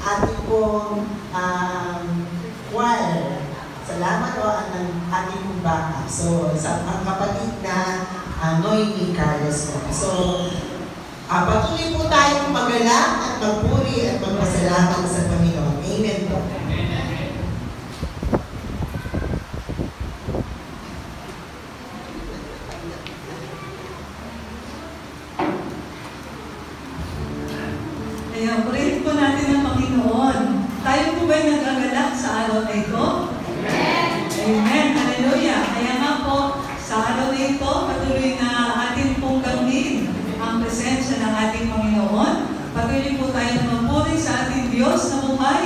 ating pong choir. Salamat po ang ating pong backup. So, sa ang kapatid na Noemi Carlos po. So, patuloy po tayong magalak at magpuri at magpasalamat sa Panginoon. Amen po. Kaya purihin po natin ang Panginoon. Tayo po ba'y nagagalak sa araw na ito? Amen! Amen! Hallelujah! Kaya nga po, sa araw na ito, patuloy na atin pong gawin ang presensya ng ating Panginoon. Patuloy po tayo na magpuri sa ating Diyos na buhay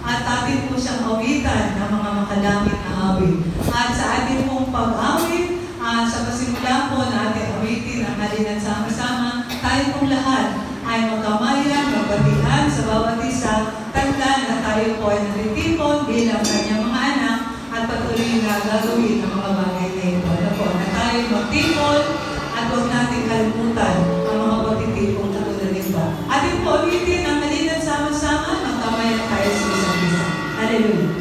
at atin po siyang awitan ng mga makalamit na awit. At sa ating pong pag-awit, sa pasimula po na ating awitin ang halinan sama-sama, tayo pong lahat ay magkamayan, magbatihan sa bawat isa, tanda na tayo po ay nalitipon bilang kanyang mga anak at patuloy na gagawin ang mga bagay na ito. Na tayo magtipon at huwag natin kalimutan ang mga pagtitipon katulad nito. Ating po ulitin ang halinan sama-sama, magkamayan tayo sa isang isa. Hallelujah!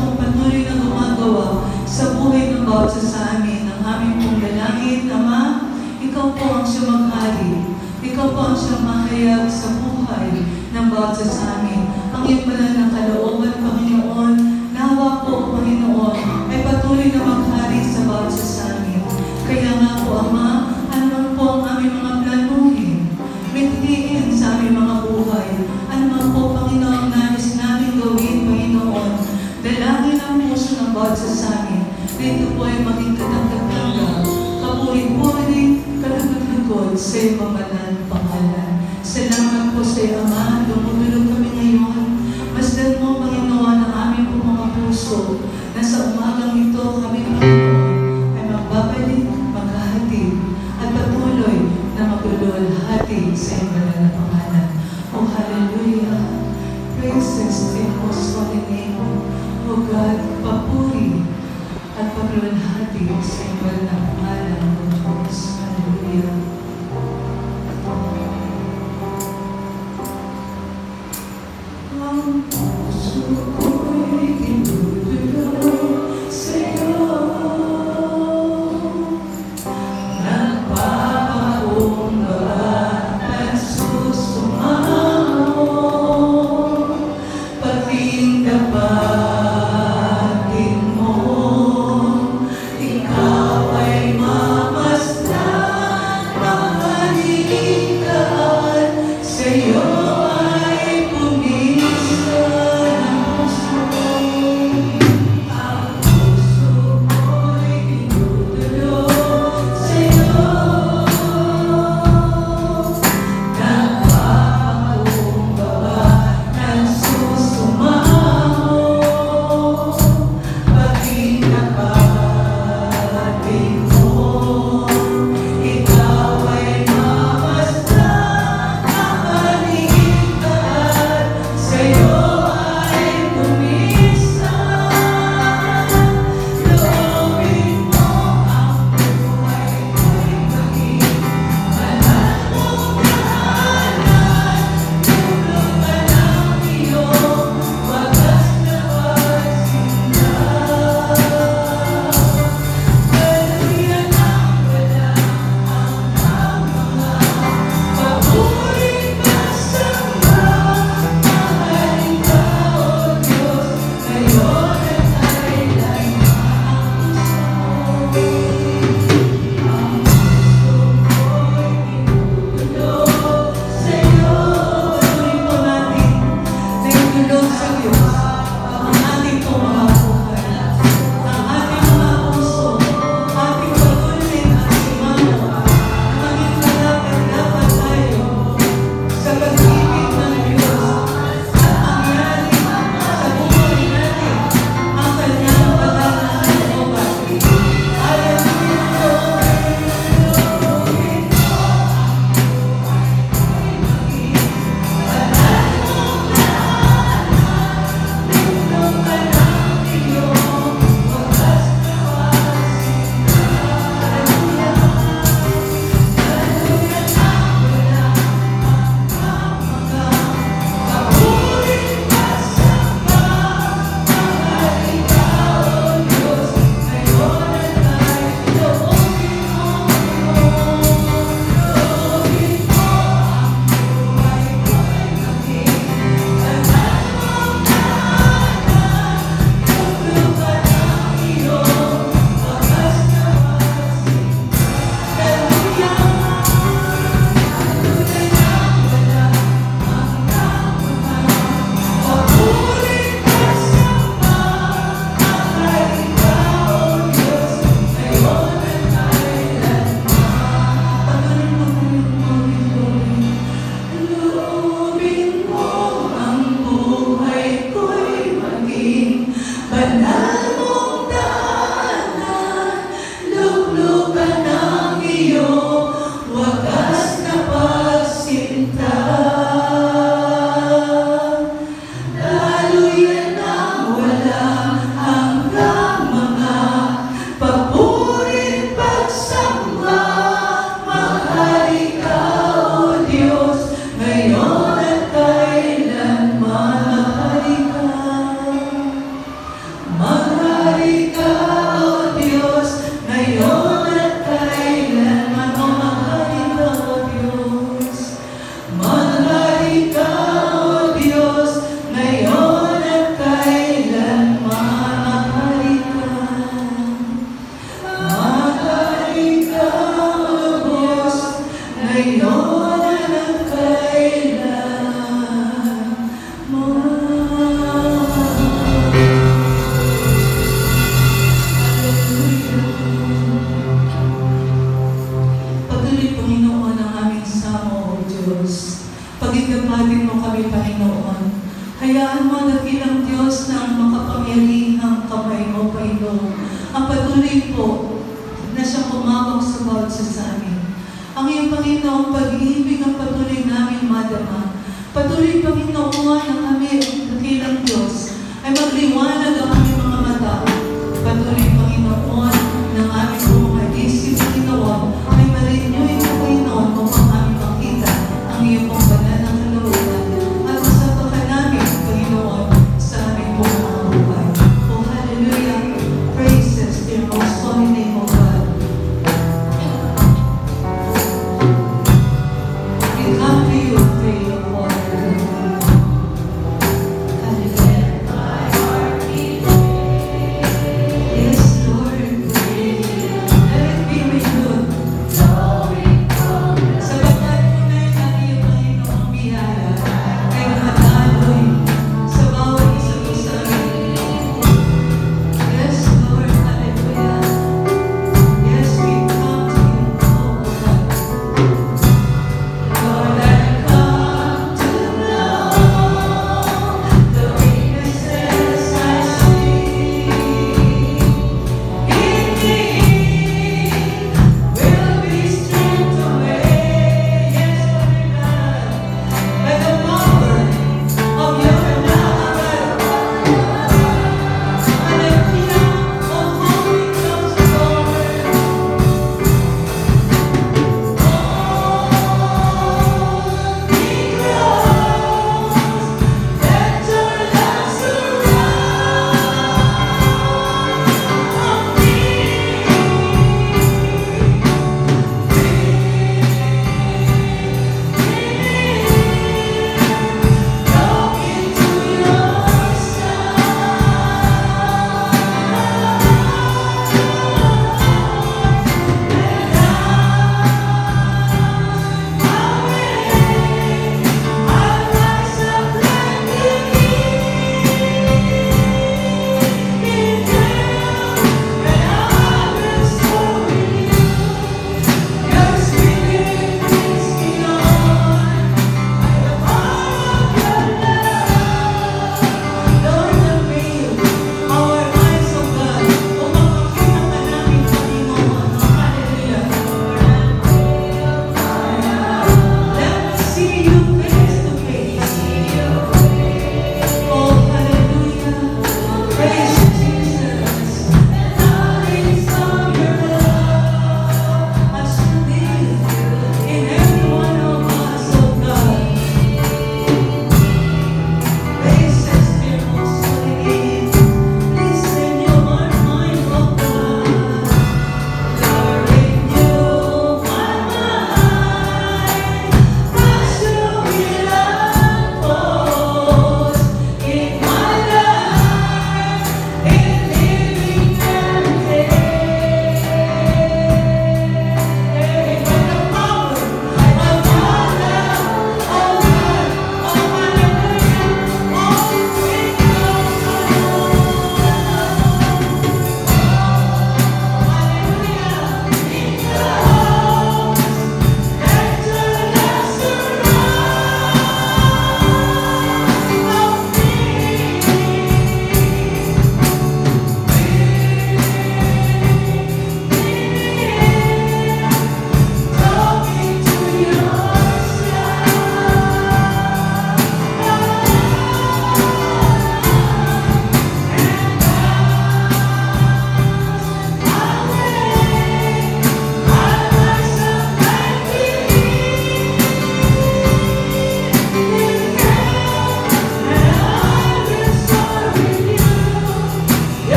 mong patuloy na gumagawa sa buhay ng bawat isa sa amin. Ang aming pong dalangin, Ama, Ikaw po ang siyang maghari. Ikaw po ang siyang mahayag sa buhay ng bawat isa sa amin. Ang iyong banal na kalooban, Panginoon, nawa po, Panginoon, ay patuloy na maghari sa bawat isa sa amin. Kaya nga po, Ama, ano po ang aming mga planuhin, mithiin sa aming mga buhay. Ano po, Panginoon, nais namin gawin, Panginoon, dalangin ang puso ng bawat isa sa amin. Dito po ay maging katagdag-tagdag, kapuri-puri, kalugod-lugod sa iyong pamalan pangalan. Salamat po sa iyo, Ama. Dumudulog kami ngayon. Masdan mo, Panginoon, ang aming po mga puso na sa umagang ito kami, Panginoon, ay magbabalik, maghahatid, at patuloy na maglululhati sa iyong banal na pangalan. O hallelujah! Praises to your most holy name. O God, papuri at paglulhati sa iyong banal na pangalan, O Diyos. Hallelujah! Ang puso ko'y tinutulog sa'yo. Nagpapakumbaba at susumamo, pating dapatin mo. Ikaw ay mamasdan, mahalingkaan, sa'yo ay pumisan. Panginoon. Hayaan mo, dakilang Diyos, na ang makapangyarihang kamay mo, Panginoon, ang patuloy po na siyang umawag sa bawat sa amin. Ang iyong Panginoon, pag-ibig ang patuloy namin madama. Patuloy, Panginoon, na kami, dakilang Diyos, ay magliwanag ang aming mga mata. Patuloy, Panginoon, ng aming mga isip, Panginoon, ay marinyoy na, Panginoon, upang aming makita ang iyong pong banal na kalooban. At masapakan namin, Panginoon, sa aming pong mga buhay. Oh, hallelujah! Praises to your most holy name, O God. We come to you, pray, O Lord.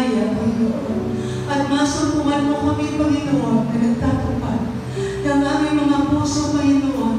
biyaya, Panginoon. At masulungan mo kami, Panginoon, na nagtatupad ng aming mga puso, Panginoon,